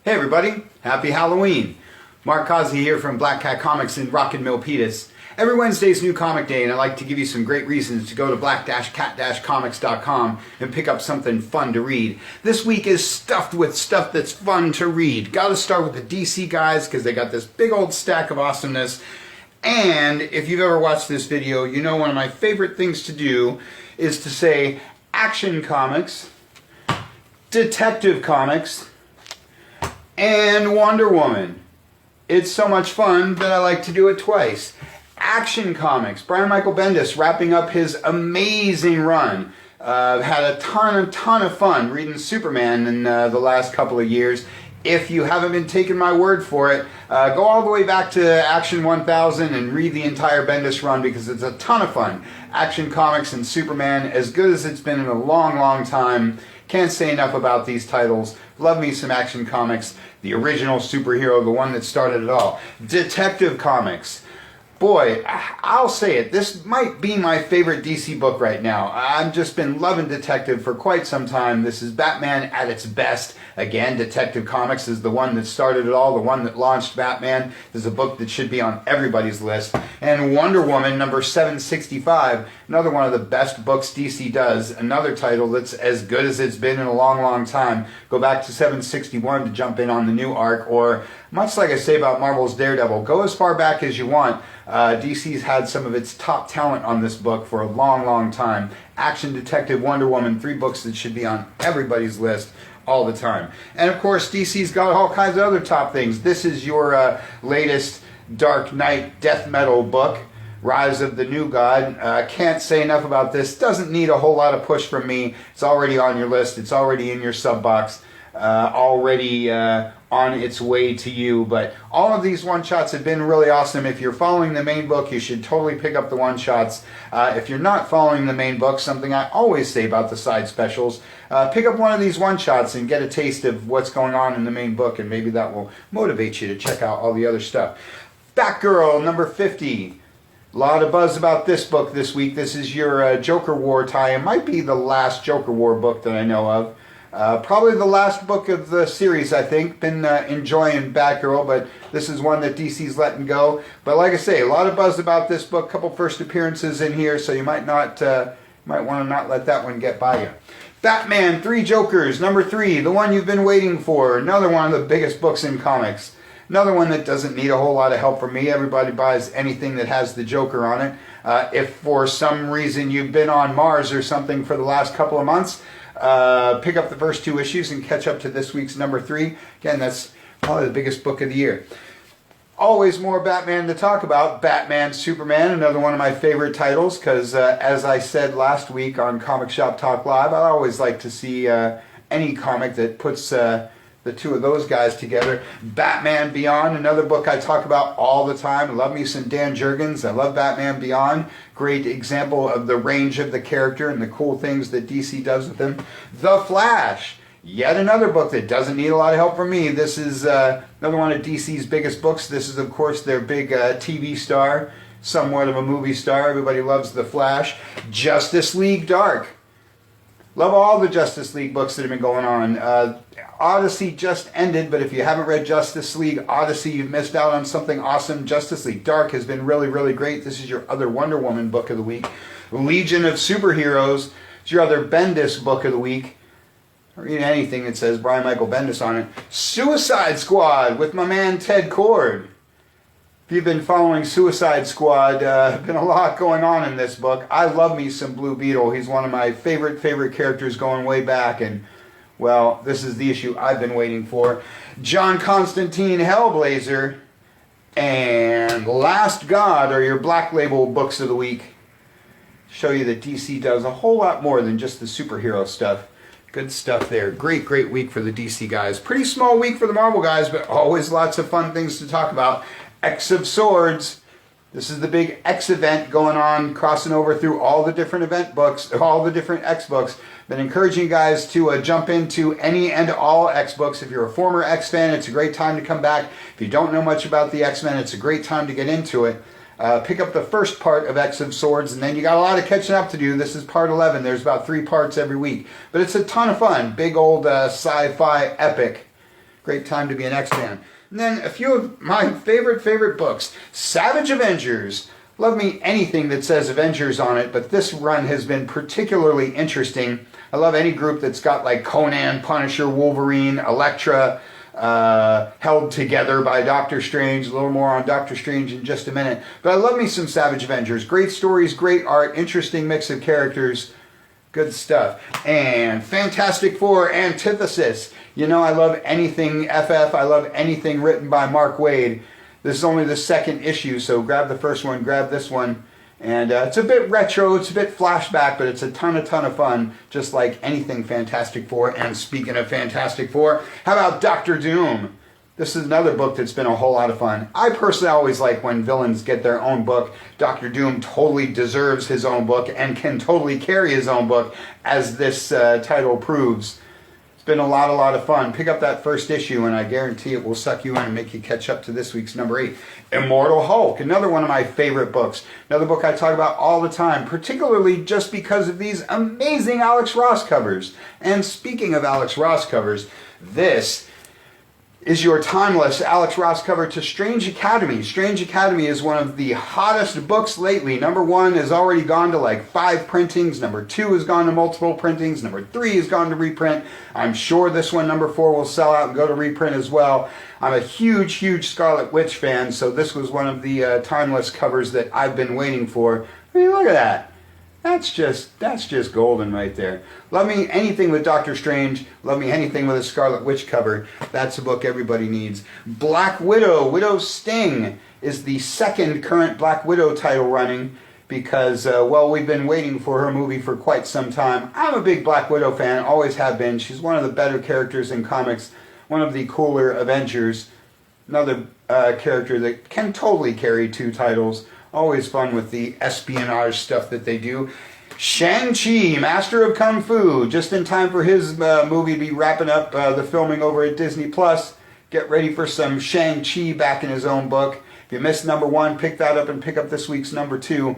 Hey everybody, happy Halloween! Mark Causey here from Black Cat Comics in Rockin' Milpitas. Every Wednesday's New Comic Day, and I like to give you some great reasons to go to black-cat-comics.com and pick up something fun to read. This week is stuffed with stuff that's fun to read. Gotta start with the DC guys because they got this big old stack of awesomeness. And if you've ever watched this video, you know one of my favorite things to do is to say Action Comics, Detective Comics, and Wonder Woman. It's so much fun that I like to do it twice. Action Comics, Brian Michael Bendis wrapping up his amazing run. Had a ton of fun reading Superman in the last couple of years. If you haven't been taking my word for it, go all the way back to Action 1000 and read the entire Bendis run because it's a ton of fun. Action Comics and Superman, as good as it's been in a long time. Can't say enough about these titles. Love me some Action Comics. The original superhero, the one that started it all. Detective Comics. Boy, I'll say it, this might be my favorite DC book right now. I've just been loving Detective for quite some time. This is Batman at its best. Again, Detective Comics is the one that started it all, the one that launched Batman. This is a book that should be on everybody's list. And Wonder Woman, number 765, another one of the best books DC does. Another title that's as good as it's been in a long time. Go back to 761 to jump in on the new arc, or much like I say about Marvel's Daredevil, go as far back as you want. DC's had some of its top talent on this book for a long time. Action, Detective, Wonder Woman, 3 books that should be on everybody's list all the time. And of course, DC's got all kinds of other top things. This is your latest Dark Knight death metal book, Rise of the New God. Can't say enough about this. Doesn't need a whole lot of push from me. It's already on your list. It's already in your sub box. Already on its way to you. But all of these one-shots have been really awesome. If you're following the main book, you should totally pick up the one-shots. If you're not following the main book, something I always say about the side specials, pick up one of these one-shots and get a taste of what's going on in the main book, and maybe that will motivate you to check out all the other stuff. Batgirl, number 50. A lot of buzz about this book this week. This is your Joker War tie. It might be the last Joker War book that I know of. Probably the last book of the series, I think. Been enjoying Batgirl, but this is one that DC's letting go. But like I say, a lot of buzz about this book. Couple first appearances in here, so you might want to not let that one get by you. Batman, 3 Jokers, number 3, the one you've been waiting for. Another one of the biggest books in comics. Another one that doesn't need a whole lot of help from me. Everybody buys anything that has the Joker on it. If for some reason you've been on Mars or something for the last couple of months, pick up the first 2 issues and catch up to this week's number 3. Again, that's probably the biggest book of the year. Always more Batman to talk about. Batman, Superman, another one of my favorite titles, because as I said last week on Comic Shop Talk Live, I always like to see any comic that puts the 2 of those guys together. Batman Beyond, another book I talk about all the time. I love me some Dan Jurgens. I love Batman Beyond. Great example of the range of the character and the cool things that DC does with him. The Flash, yet another book that doesn't need a lot of help from me. This is another one of DC's biggest books. This is, of course, their big TV star, somewhat of a movie star. Everybody loves The Flash. Justice League Dark. Love all the Justice League books that have been going on. Odyssey just ended, but if you haven't read Justice League Odyssey, you've missed out on something awesome. Justice League Dark has been really great. This is your other Wonder Woman book of the week. Legion of Superheroes is your other Bendis book of the week. Read anything that says Brian Michael Bendis on it. Suicide Squad with my man Ted Kord. If you've been following Suicide Squad, been a lot going on in this book. I love me some Blue Beetle. He's one of my favorite characters going way back, and well, this is the issue I've been waiting for. John Constantine Hellblazer and Last God are your Black Label books of the week. Show you that DC does a whole lot more than just the superhero stuff. Good stuff there. Great week for the DC guys. Pretty small week for the Marvel guys, but always lots of fun things to talk about. X of Swords. This is the big X event going on, crossing over through all the different event books, all the different X books. Been encouraging you guys to jump into any and all X books. If you're a former X fan, it's a great time to come back. If you don't know much about the X-Men, it's a great time to get into it. Pick up the first part of X of Swords, and then you got a lot of catching up to do. This is part 11. There's about 3 parts every week. But it's a ton of fun. Big old sci-fi epic Great time to be an X-fan. And then a few of my favorite books. Savage Avengers. Love me anything that says Avengers on it, but this run has been particularly interesting. I love any group that's got like Conan, Punisher, Wolverine, Elektra, held together by Doctor Strange. A little more on Doctor Strange in just a minute. But I love me some Savage Avengers. Great stories, great art, interesting mix of characters. Good stuff. And Fantastic Four Antithesis. You know I love anything FF. I love anything written by Mark Waid. This is only the second issue, so grab the first one, grab this one. And it's a bit retro, it's a bit flashback, but it's a ton of fun, just like anything Fantastic Four. And speaking of Fantastic Four, how about Doctor Doom? This is another book that's been a whole lot of fun. I personally always like when villains get their own book. Doctor Doom totally deserves his own book and can totally carry his own book, as this title proves. It's been a lot of fun. Pick up that first issue and I guarantee it will suck you in and make you catch up to this week's number 8. Immortal Hulk, another one of my favorite books. Another book I talk about all the time, particularly just because of these amazing Alex Ross covers. And speaking of Alex Ross covers, this is your timeless Alex Ross cover to Strange Academy. Strange Academy is one of the hottest books lately. Number 1 has already gone to like 5 printings. Number 2 has gone to multiple printings. Number 3 has gone to reprint. I'm sure this one, number 4, will sell out and go to reprint as well. I'm a huge Scarlet Witch fan, so this was one of the timeless covers that I've been waiting for. I mean, look at that. That's just golden right there. Love me anything with Doctor Strange. Love me anything with a Scarlet Witch cover. That's a book everybody needs. Black Widow, Widow's Sting, is the second current Black Widow title running because, well, we've been waiting for her movie for quite some time. I'm a big Black Widow fan, always have been. She's one of the better characters in comics, one of the cooler Avengers. Another character that can totally carry 2 titles. Always fun with the espionage stuff that they do. Shang-Chi, Master of Kung Fu, just in time for his movie to be wrapping up the filming over at Disney+. Get ready for some Shang-Chi back in his own book. If you missed number 1, pick that up and pick up this week's number 2.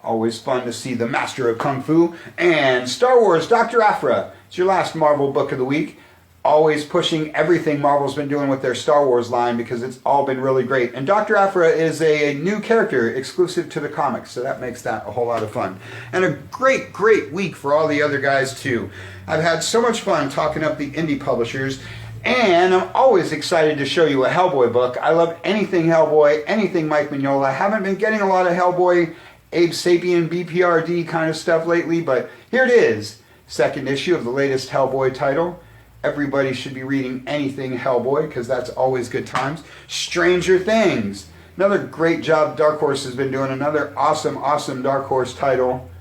Always fun to see the Master of Kung Fu. And Star Wars, Dr. Aphra. It's your last Marvel book of the week. Always pushing everything Marvel's been doing with their Star Wars line because it's all been really great. And Dr. Aphra is a new character exclusive to the comics, so that makes that a whole lot of fun. And a great week for all the other guys too. I've had so much fun talking up the indie publishers, and I'm always excited to show you a Hellboy book. I love anything Hellboy, anything Mike Mignola. I haven't been getting a lot of Hellboy, Abe Sapien, BPRD kind of stuff lately, but here it is. Second issue of the latest Hellboy title. Everybody should be reading anything Hellboy because that's always good times. Stranger Things. Another great job Dark Horse has been doing. Another awesome Dark Horse title.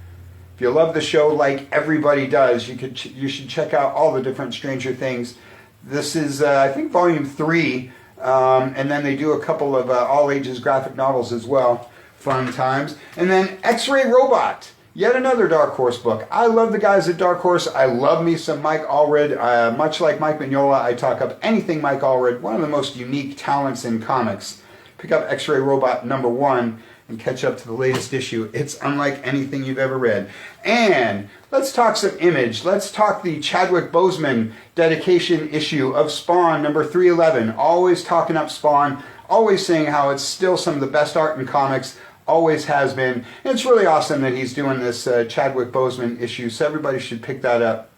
If you love the show like everybody does, you should check out all the different Stranger Things. This is, I think, volume 3. And then they do a couple of all ages graphic novels as well. Fun times. And then X-Ray Robot. Yet another Dark Horse book. I love the guys at Dark Horse. I love me some Mike Allred. Much like Mike Mignola, I talk up anything Mike Allred. One of the most unique talents in comics. Pick up X-Ray Robot number 1 and catch up to the latest issue. It's unlike anything you've ever read. And let's talk some Image. Let's talk the Chadwick Boseman dedication issue of Spawn number 311. Always talking up Spawn. Always saying how it's still some of the best art in comics. Always has been. And it's really awesome that he's doing this Chadwick Boseman issue, so everybody should pick that up.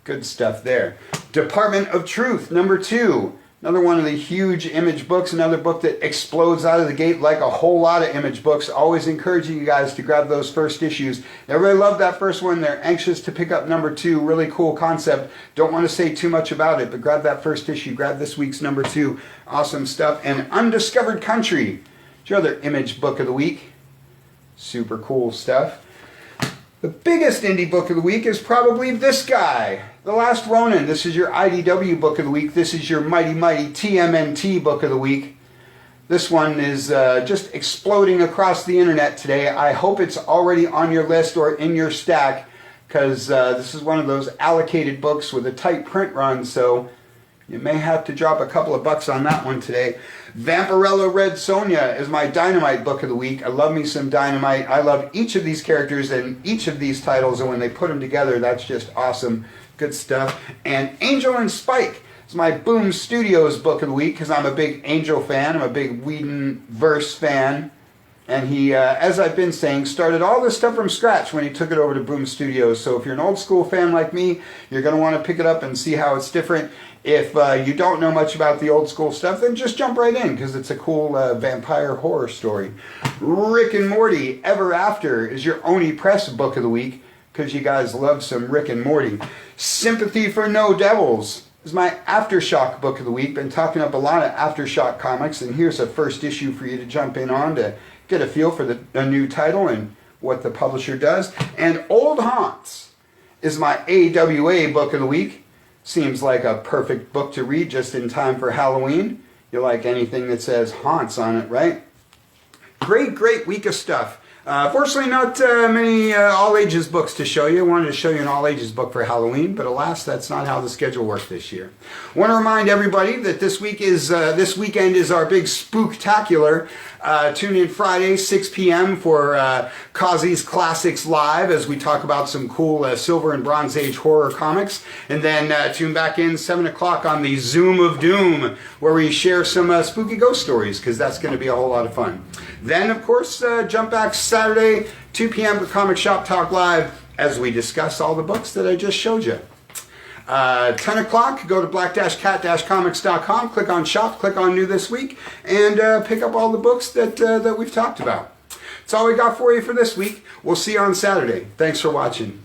Good stuff there. Department of Truth, number 2. Another one of the huge Image books, another book that explodes out of the gate like a whole lot of Image books. Always encouraging you guys to grab those first issues. Everybody loved that first one. They're anxious to pick up number 2. Really cool concept. Don't want to say too much about it, but grab that first issue. Grab this week's number 2. Awesome stuff. And Undiscovered Country. It's your other Image book of the week. Super cool stuff. The biggest indie book of the week is probably this guy, The Last Ronin. This is your IDW book of the week. This is your mighty TMNT book of the week. This one is just exploding across the internet today. I hope it's already on your list or in your stack because this is one of those allocated books with a tight print run, so you may have to drop a couple of bucks on that one today. Vampirella Red Sonja is my Dynamite book of the week. I love me some Dynamite. I love each of these characters and each of these titles, and when they put them together, that's just awesome. Good stuff. And Angel and Spike. It's my Boom Studios book of the week because I'm a big Angel fan. I'm a big Whedon-verse fan. And he, as I've been saying, started all this stuff from scratch when he took it over to Boom Studios. So if you're an old school fan like me, you're going to want to pick it up and see how it's different. If you don't know much about the old school stuff, then just jump right in because it's a cool vampire horror story. Rick and Morty Ever After is your Oni Press book of the week because you guys love some Rick and Morty. Sympathy for No Devils is my Aftershock book of the week. Been talking up a lot of Aftershock comics, and here's a first issue for you to jump in on to get a feel for the new title and what the publisher does. And Old Haunts is my AWA book of the week. Seems like a perfect book to read just in time for Halloween. You like anything that says haunts on it, right? Great week of stuff. Fortunately, not many all-ages books to show you. I wanted to show you an all-ages book for Halloween, but alas, that's not how the schedule worked this year. I want to remind everybody that this weekend is our big spooktacular. Tune in Friday, 6 p.m. for Kazi's Classics Live as we talk about some cool Silver and Bronze Age horror comics. And then tune back in 7 o'clock on the Zoom of Doom where we share some spooky ghost stories because that's going to be a whole lot of fun. Then, of course, jump back Saturday, 2 p.m. for Comic Shop Talk Live as we discuss all the books that I just showed you. 10 o'clock, go to black-cat-comics.com, click on Shop, click on New This Week, and pick up all the books that we've talked about. That's all we got for you for this week. We'll see you on Saturday. Thanks for watching.